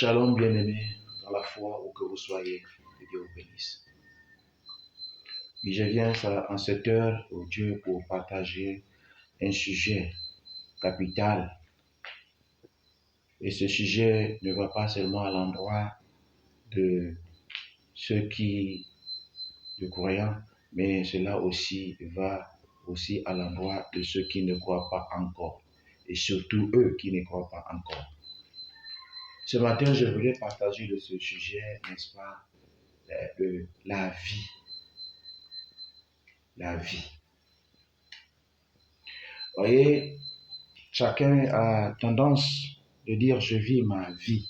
Shalom bien-aimés dans la foi où que vous soyez, que Dieu vous bénisse. Et je viens en cette heure au Dieu pour partager un sujet capital. Et ce sujet ne va pas seulement à l'endroit de ceux qui, de croyants, mais cela aussi va aussi à l'endroit de ceux qui ne croient pas encore. Et surtout eux qui ne croient pas encore. Ce matin, je voulais partager de ce sujet, n'est-ce pas, de la vie. La vie. Vous voyez, chacun a tendance de dire je vis ma vie.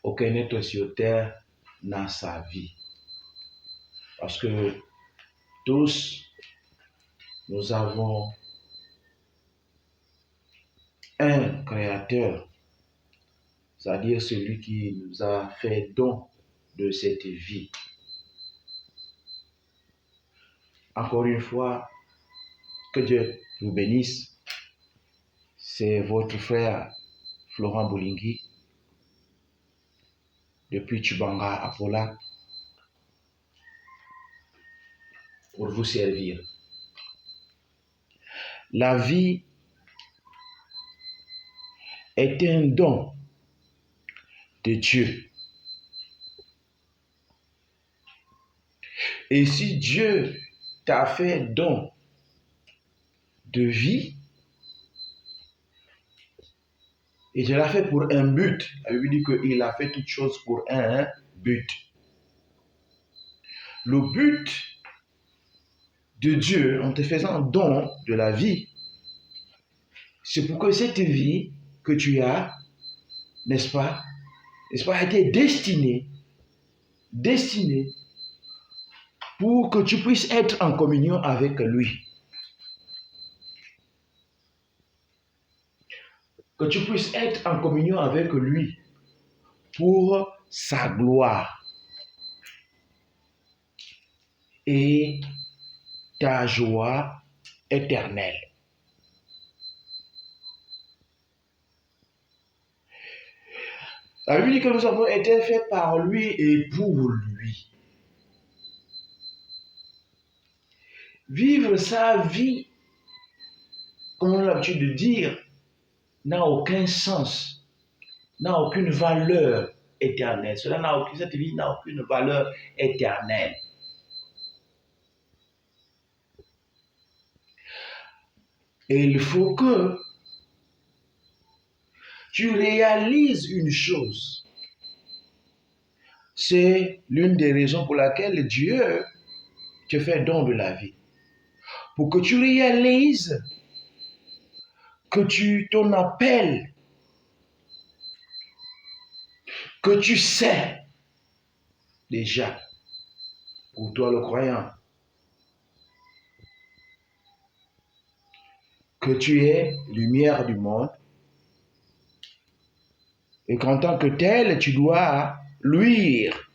Aucun être sur terre n'a sa vie. Parce que tous, nous avons un créateur, c'est-à-dire celui qui nous a fait don de cette vie. Encore une fois, que Dieu vous bénisse. C'est votre frère Florent Boulingui depuis Tchubanga à Pola pour vous servir. La vie est un don de Dieu. Et si Dieu t'a fait don de vie, et je l'ai fait pour un but, la Bible dit qu'il a fait toutes choses pour un but. Le but de Dieu en te faisant don de la vie, c'est pour que cette vie que tu as, n'est-ce pas, a été destinée pour que tu puisses être en communion avec lui. Que tu puisses être en communion avec lui pour sa gloire et ta joie éternelle. La Bible dit que nous avons été faits par lui et pour lui. Vivre sa vie, comme on a l'habitude de dire, n'a aucun sens, n'a aucune valeur éternelle. Cette vie n'a aucune valeur éternelle. Et il faut que tu réalises une chose. C'est l'une des raisons pour laquelle Dieu te fait don de la vie. Pour que tu réalises que ton appel, que tu sais déjà, pour toi le croyant, que tu es lumière du monde et qu'en tant que tel, tu dois luire.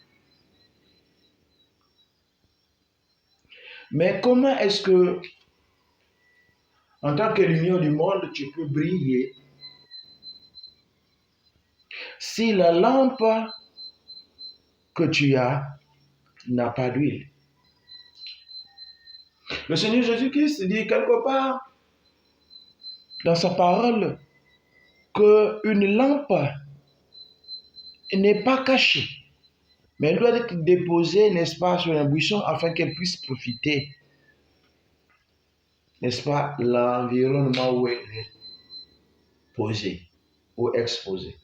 Mais comment est-ce que, en tant que lumière du monde, tu peux briller si la lampe que tu as n'a pas d'huile? Le Seigneur Jésus-Christ dit quelque part dans sa parole qu'une lampe n'est pas cachée, mais elle doit être déposée, n'est-ce pas, sur un buisson afin qu'elle puisse profiter, n'est-ce pas, l'environnement où elle est posée ou exposée.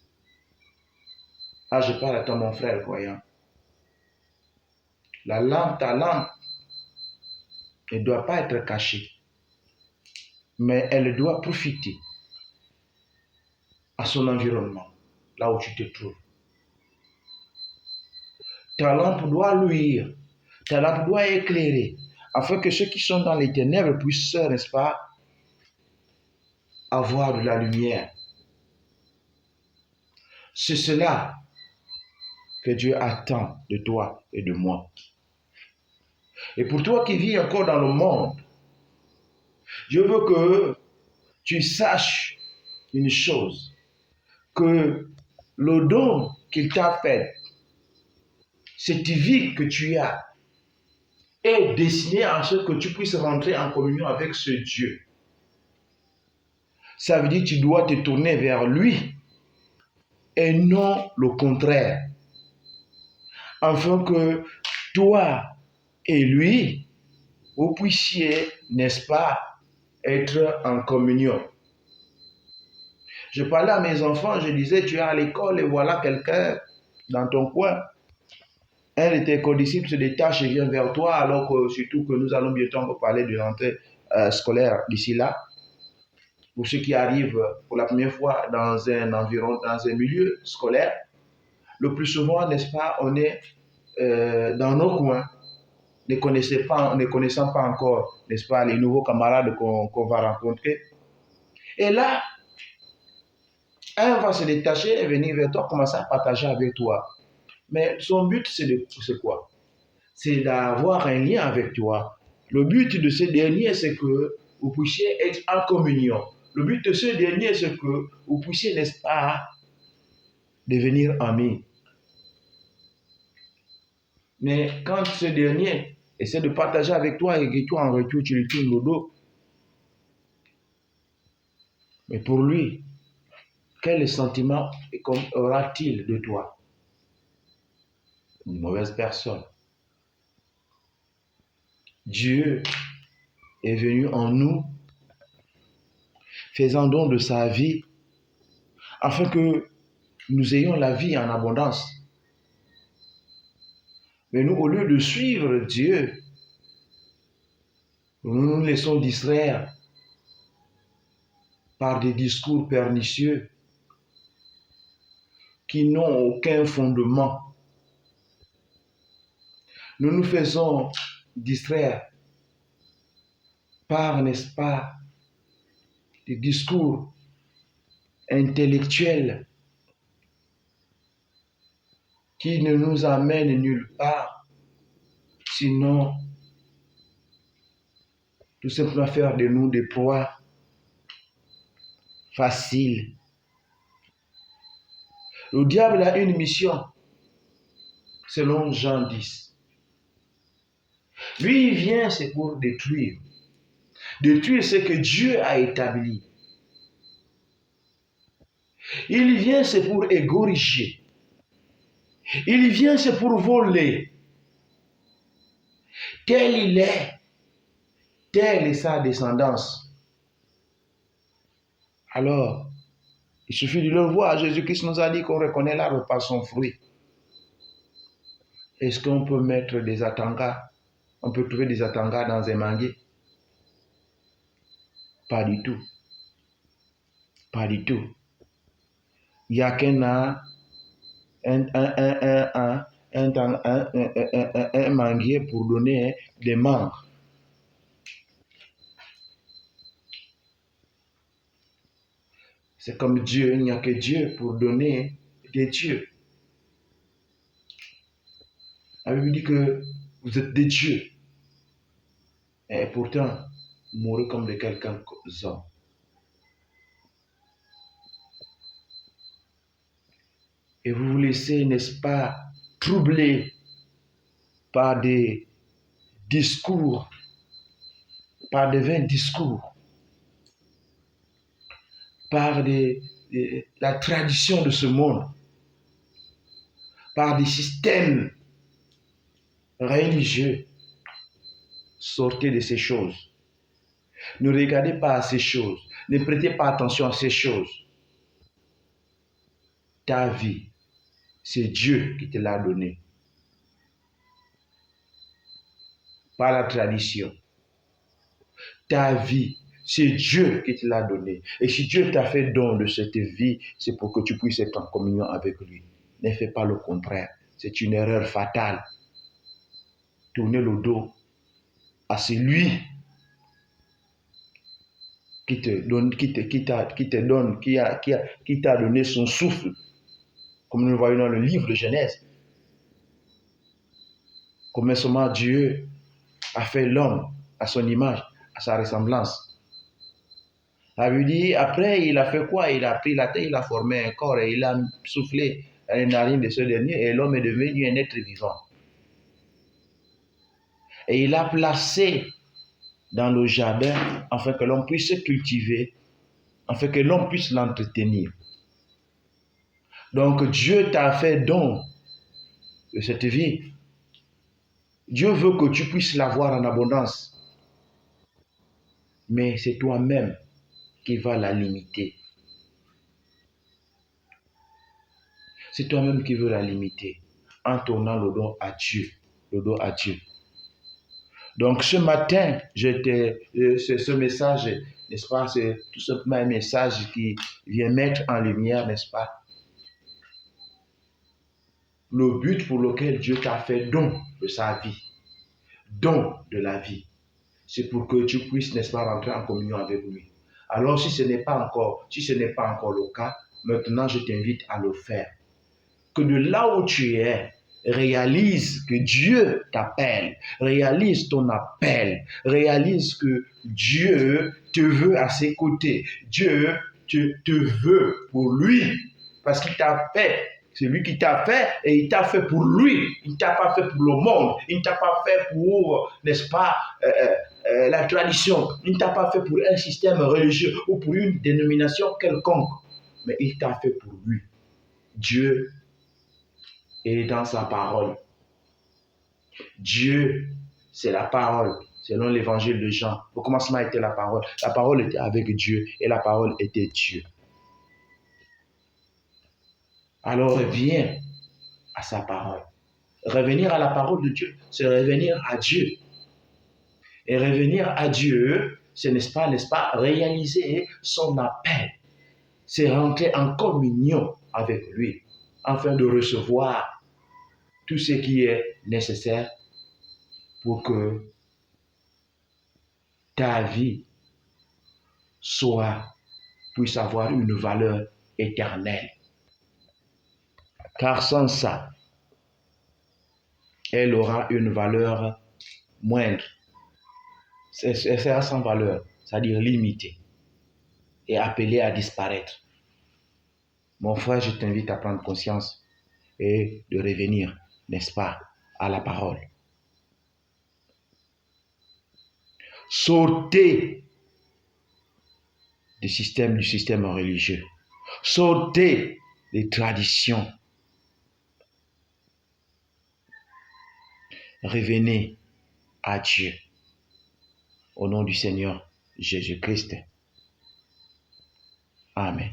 Ah, je parle à toi, mon frère croyant. Ta lampe ne doit pas être cachée, mais elle doit profiter à son environnement, là où tu te trouves. Ta lampe doit luire, ta lampe doit éclairer, afin que ceux qui sont dans les ténèbres puissent, n'est-ce pas, avoir de la lumière. C'est cela que Dieu attend de toi et de moi. Et pour toi qui vis encore dans le monde, je veux que tu saches une chose, que le don qu'il t'a fait, cette vie que tu as, est destiné à ce que tu puisses rentrer en communion avec ce Dieu. Ça veut dire que tu dois te tourner vers lui et non le contraire. Afin que toi et lui, vous puissiez, n'est-ce pas, être en communion. Je parlais à mes enfants, je disais, tu es à l'école et voilà quelqu'un dans ton coin. Un de tes codisciples se détache et vient vers toi, alors que surtout que nous allons bientôt parler de l'entrée scolaire d'ici là. Pour ceux qui arrivent pour la première fois dans un milieu scolaire, le plus souvent, n'est-ce pas, on est dans nos coins, ne connaissant pas encore, n'est-ce pas, les nouveaux camarades qu'on va rencontrer. Et là, un va se détacher et venir vers toi, commencer à partager avec toi. Mais son but, c'est quoi? C'est d'avoir un lien avec toi. Le but de ce dernier, c'est que vous puissiez être en communion. Le but de ce dernier, c'est que vous puissiez, n'est-ce pas, devenir amis. Mais quand ce dernier essaie de partager avec toi et que toi, en retour, tu lui tournes le dos, mais pour lui, quel sentiment aura-t-il de toi? Une mauvaise personne. Dieu est venu en nous, faisant don de sa vie, afin que nous ayons la vie en abondance. Mais nous, au lieu de suivre Dieu, nous nous laissons distraire par des discours pernicieux qui n'ont aucun fondement. Nous nous faisons distraire par, n'est-ce pas, des discours intellectuels qui ne nous amènent nulle part, sinon tout simplement faire de nous des proies faciles. Le diable a une mission, selon Jean 10. Lui, il vient, c'est pour détruire. Détruire ce que Dieu a établi. Il vient, c'est pour égoriger. Il vient, c'est pour voler. Tel il est, telle est sa descendance. Alors, il suffit de le voir. Jésus-Christ nous a dit qu'on reconnaît l'arbre par son fruit. Est-ce qu'on peut mettre des atangas? On peut trouver des atangas dans un manguier? Pas du tout. Pas du tout. Il n'y a qu'un un manguier pour donner des mangues. C'est comme Dieu, il n'y a que Dieu pour donner des dieux. La Bible dit que vous êtes des dieux. Et pourtant, vous mourrez comme de quelqu'un d'autre. Et vous vous laissez, n'est-ce pas, troubler par des discours, par des vains discours, par la tradition de ce monde, par des systèmes religieux. Sortez de ces choses. Ne regardez pas à ces choses. Ne prêtez pas attention à ces choses. Ta vie, c'est Dieu qui te l'a donnée. Pas la tradition. Ta vie, c'est Dieu qui te l'a donnée. Et si Dieu t'a fait don de cette vie, c'est pour que tu puisses être en communion avec lui. Ne fais pas le contraire. C'est une erreur fatale. Tournez le dos à celui qui t'a donné son souffle, comme nous le voyons dans le livre de Genèse. Commencement, Dieu a fait l'homme à son image, à sa ressemblance. Ça veut dire, après, il a fait quoi? Il a pris la terre, il a formé un corps et il a soufflé dans les narines de ce dernier et l'homme est devenu un être vivant. Et il a placé dans le jardin afin que l'homme puisse se cultiver, afin que l'homme puisse l'entretenir. Donc Dieu t'a fait don de cette vie. Dieu veut que tu puisses l'avoir en abondance. Mais c'est toi-même qui vas la limiter. C'est toi-même qui veux la limiter en tournant le dos à Dieu. Le dos à Dieu. Donc ce matin, ce message, n'est-ce pas, c'est tout simplement un message qui vient mettre en lumière, n'est-ce pas, le but pour lequel Dieu t'a fait don de sa vie, don de la vie. C'est pour que tu puisses, n'est-ce pas, rentrer en communion avec lui. Alors si ce n'est pas encore le cas, maintenant je t'invite à le faire. Que de là où tu es, réalise que Dieu t'appelle, réalise ton appel, réalise que Dieu te veut à ses côtés, Dieu te veut pour lui, parce qu'il t'a fait, c'est lui qui t'a fait et il t'a fait pour lui, il ne t'a pas fait pour le monde, il ne t'a pas fait pour, n'est-ce pas, la tradition, il ne t'a pas fait pour un système religieux ou pour une dénomination quelconque, mais il t'a fait pour lui. Dieu est dans sa parole. Dieu, c'est la parole. Selon l'évangile de Jean, au commencement était la parole. La parole était avec Dieu et la parole était Dieu. Alors reviens à sa parole. Revenir à la parole de Dieu, c'est revenir à Dieu. Et revenir à Dieu, c'est, n'est-ce pas, réaliser son appel. C'est rentrer en communion avec lui, afin de recevoir tout ce qui est nécessaire pour que ta vie puisse avoir une valeur éternelle. Car sans ça, elle aura une valeur moindre. Elle sera sans valeur, c'est-à-dire limitée et appelée à disparaître. Mon frère, je t'invite à prendre conscience et de revenir, n'est-ce pas, à la parole. Sortez du système religieux. Sortez des traditions. Revenez à Dieu. Au nom du Seigneur Jésus-Christ. Amen.